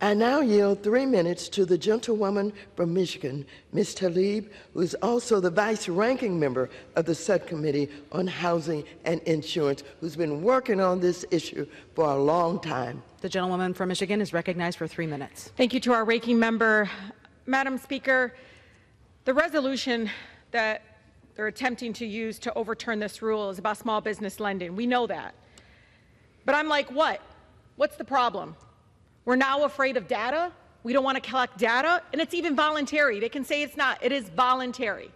I now yield 3 minutes to the gentlewoman from Michigan, Ms. Tlaib, who is also the vice-ranking member of the Subcommittee on Housing and Insurance, who's been working on this issue for a long time. The gentlewoman from Michigan is recognized for 3 minutes. Thank you to our ranking member. Madam Speaker, the resolution that they're attempting to use to overturn this rule is about small business lending. We know that. But I'm like, what? What's the problem? We're now afraid of data. We don't want to collect data, and it's even voluntary. They can say it's not. It is voluntary.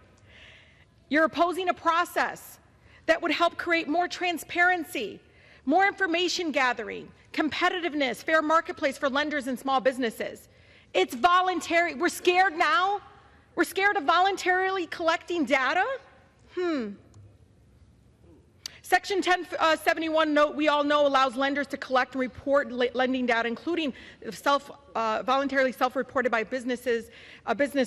You're opposing a process that would help create more transparency, more information gathering, competitiveness, fair marketplace for lenders and small businesses. It's voluntary. We're scared now. We're scared of voluntarily collecting data? Section 1071, we all know, allows lenders to collect and report lending data, including voluntarily self-reported by business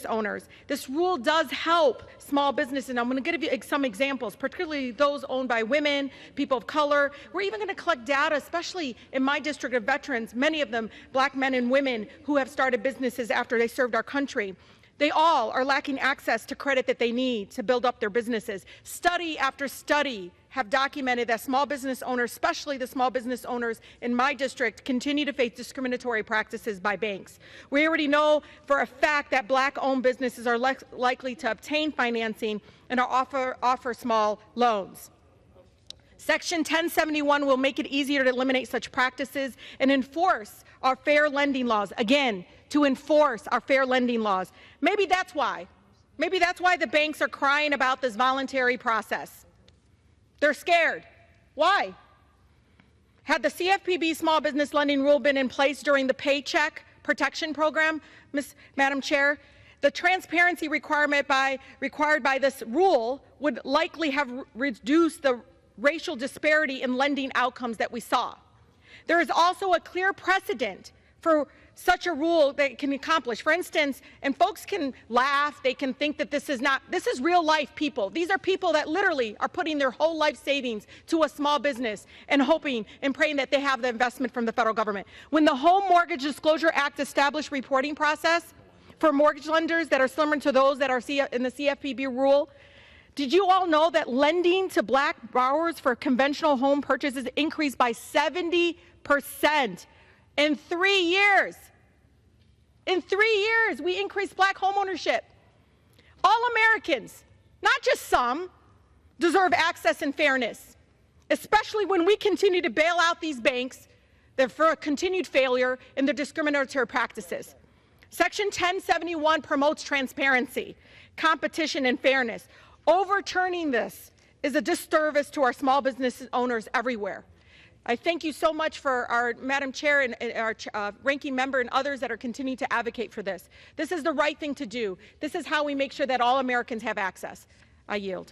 owners. This rule does help small businesses, and I'm going to give you some examples, particularly those owned by women, people of color. We're even going to collect data, especially in my district of veterans, many of them Black men and women who have started businesses after they served our country. They all are lacking access to credit that they need to build up their businesses. Study after study have documented that small business owners, especially the small business owners in my district, continue to face discriminatory practices by banks. We already know for a fact that Black-owned businesses are less likely to obtain financing and offer small loans. Section 1071 will make it easier to eliminate such practices and enforce our fair lending laws. Again, to enforce our fair lending laws. Maybe that's why. Maybe that's why the banks are crying about this voluntary process. They're scared. Why? Had the CFPB small business lending rule been in place during the Paycheck Protection Program, Madam Chair, the transparency required by this rule would likely have reduced the racial disparity in lending outcomes that we saw. There is also a clear precedent for such a rule that can accomplish. For instance, and folks can laugh, they can think that this is real life people. These are people that literally are putting their whole life savings to a small business and hoping and praying that they have the investment from the federal government. When the Home Mortgage Disclosure Act established reporting process for mortgage lenders that are similar to those that are in the CFPB rule, did you all know that lending to Black borrowers for conventional home purchases increased by 70% in 3 years? In 3 years, we increased Black homeownership. All Americans, not just some, deserve access and fairness, especially when we continue to bail out these banks for a continued failure in their discriminatory practices. Section 1071 promotes transparency, competition, and fairness. Overturning this is a disservice to our small business owners everywhere. I thank you so much for our Madam Chair and our ranking member and others that are continuing to advocate for this. This is the right thing to do. This is how we make sure that all Americans have access. I yield.